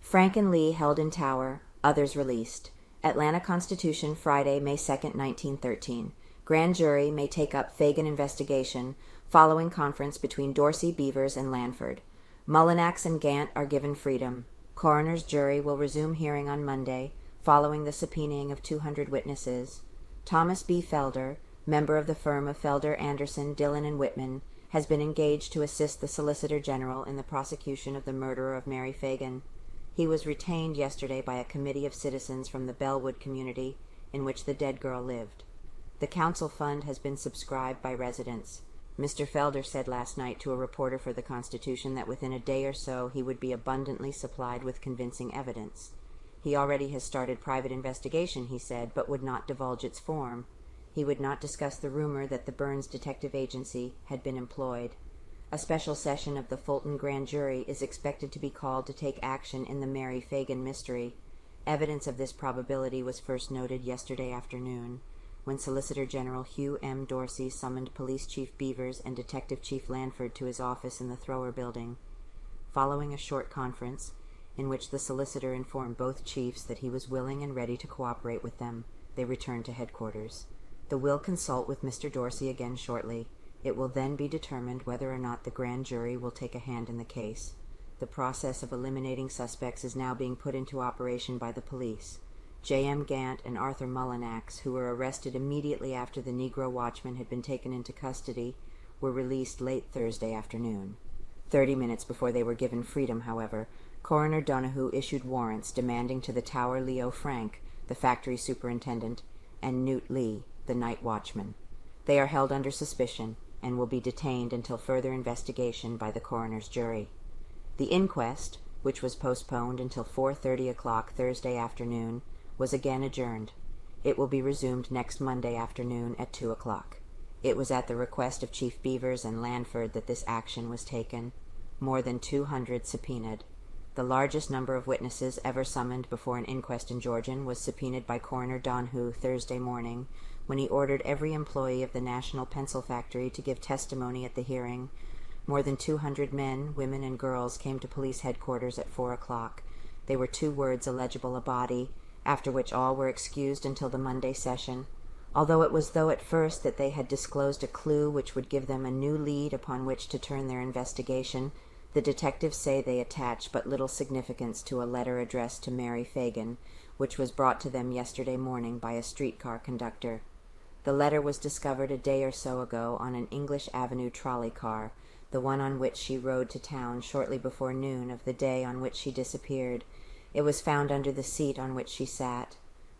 Frank and Lee held in tower, others released. Atlanta Constitution, Friday, May 2, 1913. Grand jury may take up Phagan investigation following conference between Dorsey, Beavers, and Lanford. Mullinax and Gant are given freedom. Coroner's jury will resume hearing on Monday, following the subpoenaing of 200 witnesses. Thomas B. Felder, member of the firm of Felder, Anderson, Dillon, and Whitman, has been engaged to assist the Solicitor General in the prosecution of the murderer of Mary Phagan. He was retained yesterday by a committee of citizens from the Bellwood community in which the dead girl lived. The council fund has been subscribed by residents. Mr. Felder said last night to a reporter for the Constitution that within a day or so he would be abundantly supplied with convincing evidence. He already has started private investigation, he said, but would not divulge its form. He would not discuss the rumor that the Burns Detective Agency had been employed. A special session of the Fulton grand jury is expected to be called to take action in the Mary Phagan mystery. Evidence of this probability was first noted yesterday afternoon, when Solicitor General Hugh M. Dorsey summoned Police Chief Beavers and Detective Chief Lanford to his office in the Thrower Building. Following a short conference, in which the solicitor informed both chiefs that he was willing and ready to cooperate with them, they returned to headquarters. The will consult with Mr. Dorsey again shortly. It will then be determined whether or not the grand jury will take a hand in the case. The process of eliminating suspects is now being put into operation by the police. J.M. Gant and Arthur Mullinax, who were arrested immediately after the Negro watchman had been taken into custody, were released late Thursday afternoon. 30 minutes before they were given freedom, however, Coroner Donahue issued warrants demanding to the Tower Leo Frank, the factory superintendent, and Newt Lee, the night watchman. They are held under suspicion and will be detained until further investigation by the coroner's jury. The inquest, which was postponed until 4:30 o'clock Thursday afternoon, was again adjourned. It will be resumed next Monday afternoon at 2 o'clock. It was at the request of Chief Beavers and Lanford that this action was taken. More than 200 subpoenaed. The largest number of witnesses ever summoned before an inquest in Georgian was subpoenaed by Coroner Donahue Thursday morning, when he ordered every employee of the National Pencil Factory to give testimony at the hearing. More than 200 men, women, and girls came to police headquarters at 4 o'clock. They were 2 words illegible a body, after which all were excused until the Monday session. Although it was at first that they had disclosed a clue which would give them a new lead upon which to turn their investigation, the detectives say they attach but little significance to a letter addressed to Mary Phagan, which was brought to them yesterday morning by a streetcar conductor. The letter was discovered a day or so ago on an English Avenue trolley car, the one on which she rode to town shortly before noon of the day on which she disappeared. It was found under the seat on which she sat.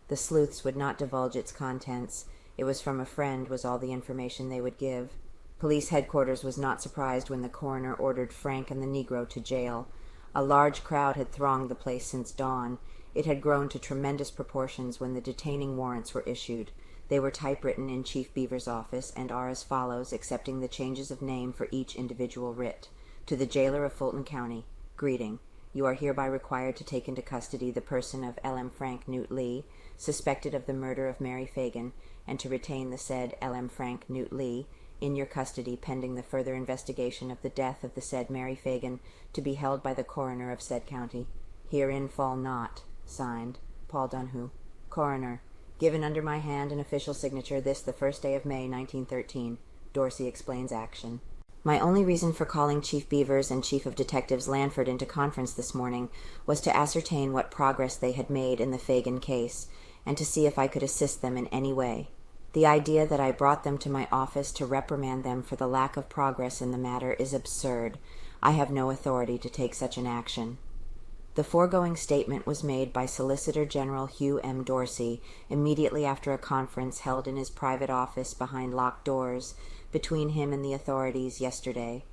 The sleuths would not divulge its contents. It was from a friend, was all the information they would give. Police headquarters was not surprised when the coroner ordered Frank and the Negro to jail. A large crowd had thronged the place since dawn. It had grown to tremendous proportions when the detaining warrants were issued. They were typewritten in Chief Beaver's office and are as follows, excepting the changes of name for each individual writ. To the jailer of Fulton County, greeting. You are hereby required to take into custody the person of L.M. Frank Newt Lee, suspected of the murder of Mary Phagan, and to retain the said L.M. Frank Newt Lee in your custody pending the further investigation of the death of the said Mary Phagan, to be held by the coroner of said county. Herein fall not. Signed, Paul Donahue, Coroner. Given under my hand and official signature this the 1st day of May, 1913. Dorsey explains action. My only reason for calling Chief Beavers and Chief of Detectives Lanford into conference this morning was to ascertain what progress they had made in the Phagan case, and to see if I could assist them in any way. The idea that I brought them to my office to reprimand them for the lack of progress in the matter is absurd. I have no authority to take such an action. The foregoing statement was made by Solicitor General Hugh M. Dorsey immediately after a conference held in his private office behind locked doors between him and the authorities yesterday.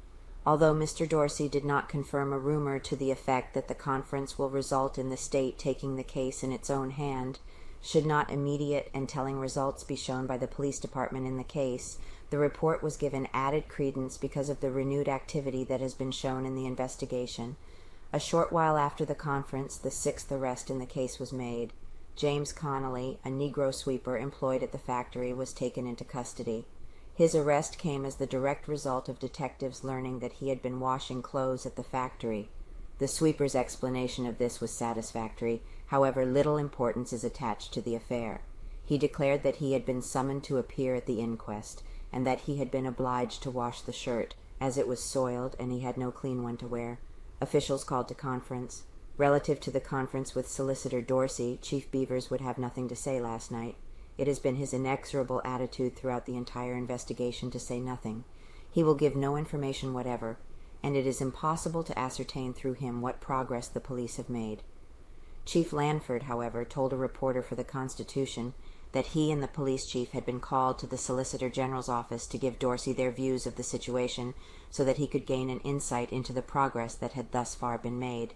Although Mr. Dorsey did not confirm a rumor to the effect that the conference will result in the state taking the case in its own hand, should not immediate and telling results be shown by the police department in the case, the report was given added credence because of the renewed activity that has been shown in the investigation. A short while after the conference, the 6th arrest in the case was made. James Connolly, a Negro sweeper employed at the factory, was taken into custody. His arrest came as the direct result of detectives learning that he had been washing clothes at the factory. The sweeper's explanation of this was satisfactory. However, little importance is attached to the affair. He declared that he had been summoned to appear at the inquest, and that he had been obliged to wash the shirt, as it was soiled and he had no clean one to wear. Officials called to conference. Relative to the conference with Solicitor Dorsey, Chief Beavers would have nothing to say last night. It has been his inexorable attitude throughout the entire investigation to say nothing. He will give no information whatever, and it is impossible to ascertain through him what progress the police have made. Chief Lanford, however, told a reporter for the Constitution that he and the police chief had been called to the Solicitor General's office to give Dorsey their views of the situation so that he could gain an insight into the progress that had thus far been made.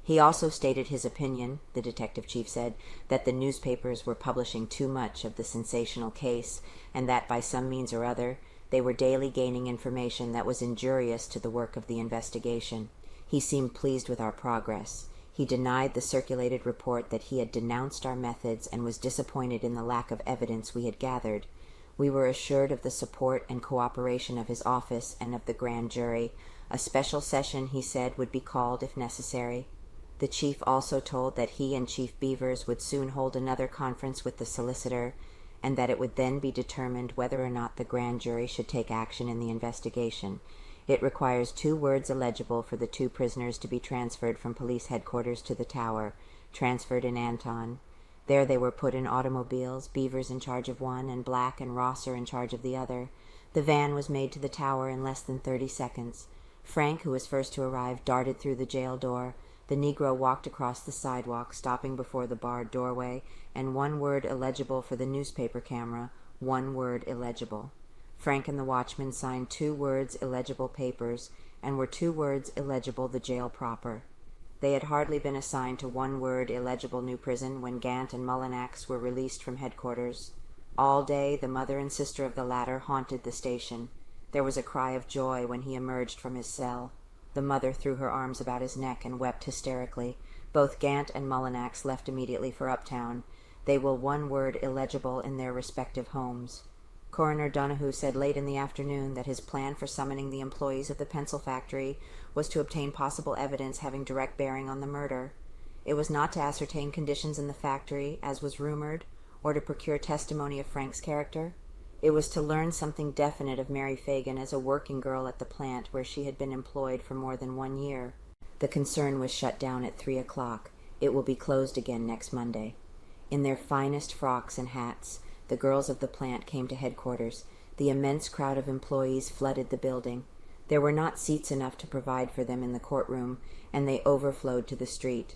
He also stated his opinion, the detective chief said, that the newspapers were publishing too much of the sensational case, and that by some means or other they were daily gaining information that was injurious to the work of the investigation. He seemed pleased with our progress. He denied the circulated report that he had denounced our methods and was disappointed in the lack of evidence we had gathered. We were assured of the support and cooperation of his office and of the grand jury. A special session, he said, would be called if necessary. The chief also told that he and Chief Beavers would soon hold another conference with the solicitor, and that it would then be determined whether or not the grand jury should take action in the investigation. It requires 2 words illegible for the 2 prisoners to be transferred from police headquarters to the tower, transferred in Anton. There they were put in automobiles, Beavers in charge of one, and Black and Rosser in charge of the other. The van was made to the tower in less than 30 seconds. Frank, who was first to arrive, darted through the jail door. The Negro walked across the sidewalk, stopping before the barred doorway, and 1 word illegible for the newspaper camera, 1 word illegible. Frank and the watchman signed 2 words illegible papers, and were 2 words illegible the jail proper. They had hardly been assigned to 1 word illegible new prison when Gant and Mullinax were released from headquarters. All day the mother and sister of the latter haunted the station. There was a cry of joy when he emerged from his cell. The mother threw her arms about his neck and wept hysterically. Both Gant and Mullinax left immediately for Uptown. They will 1 word illegible in their respective homes. Coroner Donahue said late in the afternoon that his plan for summoning the employees of the pencil factory was to obtain possible evidence having direct bearing on the murder. It was not to ascertain conditions in the factory, as was rumored, or to procure testimony of Frank's character. It was to learn something definite of Mary Phagan as a working girl at the plant where she had been employed for more than 1 year. The concern was shut down at 3 o'clock. It will be closed again next Monday. In their finest frocks and hats, the girls of the plant came to headquarters. The immense crowd of employees flooded the building. There were not seats enough to provide for them in the courtroom, and they overflowed to the street.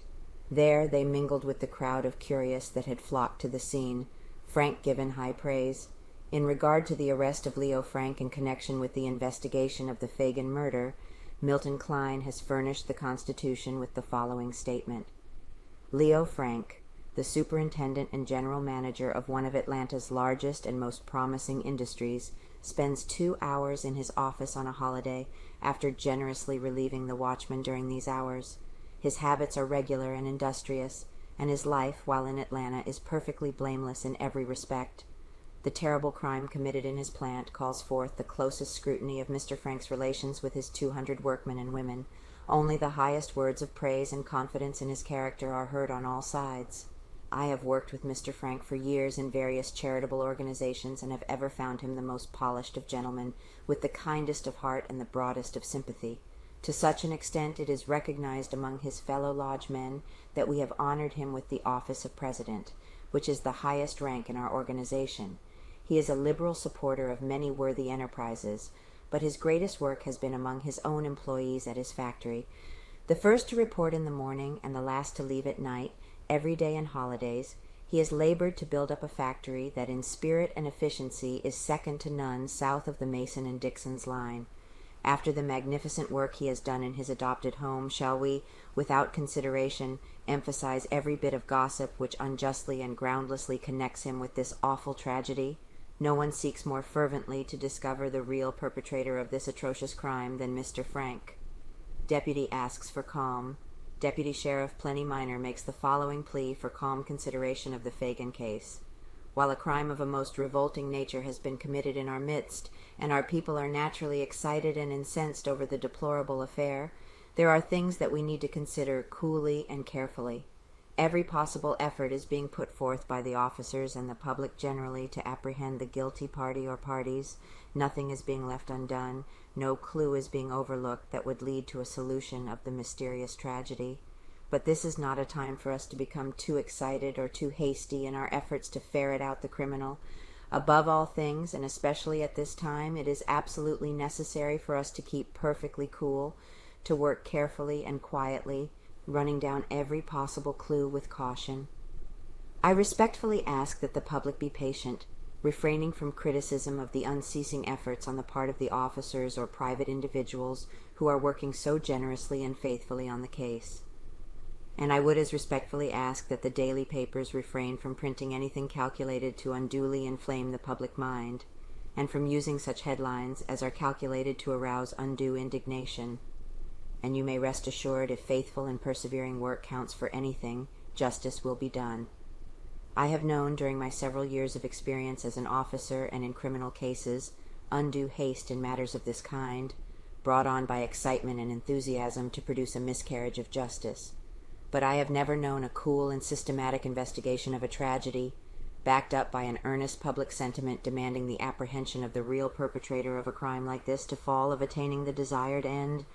There they mingled with the crowd of curious that had flocked to the scene, Frank given high praise. In regard to the arrest of Leo Frank in connection with the investigation of the Phagan murder, Milton Kline has furnished the Constitution with the following statement. Leo Frank, the superintendent and general manager of one of Atlanta's largest and most promising industries, spends 2 hours in his office on a holiday after generously relieving the watchman during these hours. His habits are regular and industrious, and his life, while in Atlanta, is perfectly blameless in every respect. The terrible crime committed in his plant calls forth the closest scrutiny of Mr. Frank's relations with his 200 workmen and women. Only the highest words of praise and confidence in his character are heard on all sides. I have worked with Mr. Frank for years in various charitable organizations and have ever found him the most polished of gentlemen, with the kindest of heart and the broadest of sympathy. To such an extent it is recognized among his fellow lodge men that we have honored him with the office of president, which is the highest rank in our organization. He is a liberal supporter of many worthy enterprises, but his greatest work has been among his own employees at his factory. The first to report in the morning and the last to leave at night, every day and holidays, he has labored to build up a factory that in spirit and efficiency is second to none south of the Mason and Dixon's line. After the magnificent work he has done in his adopted home, shall we, without consideration, emphasize every bit of gossip which unjustly and groundlessly connects him with this awful tragedy? No one seeks more fervently to discover the real perpetrator of this atrocious crime than Mr. Frank. Deputy asks for calm. Deputy Sheriff Plenty Minor makes the following plea for calm consideration of the Phagan case. While a crime of a most revolting nature has been committed in our midst, and our people are naturally excited and incensed over the deplorable affair, There are things that we need to consider coolly and carefully. Every possible effort is being put forth by the officers and the public generally to apprehend the guilty party or parties. Nothing is being left undone. No clue is being overlooked that would lead to a solution of the mysterious tragedy. But this is not a time for us to become too excited or too hasty in our efforts to ferret out the criminal. Above all things, and especially at this time, it is absolutely necessary for us to keep perfectly cool, to work carefully and quietly, running down every possible clue with caution. I respectfully ask that the public be patient, refraining from criticism of the unceasing efforts on the part of the officers or private individuals who are working so generously and faithfully on the case. And I would as respectfully ask that the daily papers refrain from printing anything calculated to unduly inflame the public mind, and from using such headlines as are calculated to arouse undue indignation. And you may rest assured, if faithful and persevering work counts for anything, justice will be done. I have known during my several years of experience as an officer and in criminal cases undue haste in matters of this kind, brought on by excitement and enthusiasm to produce a miscarriage of justice. But I have never known a cool and systematic investigation of a tragedy, backed up by an earnest public sentiment demanding the apprehension of the real perpetrator of a crime like this, to fall of attaining the desired end,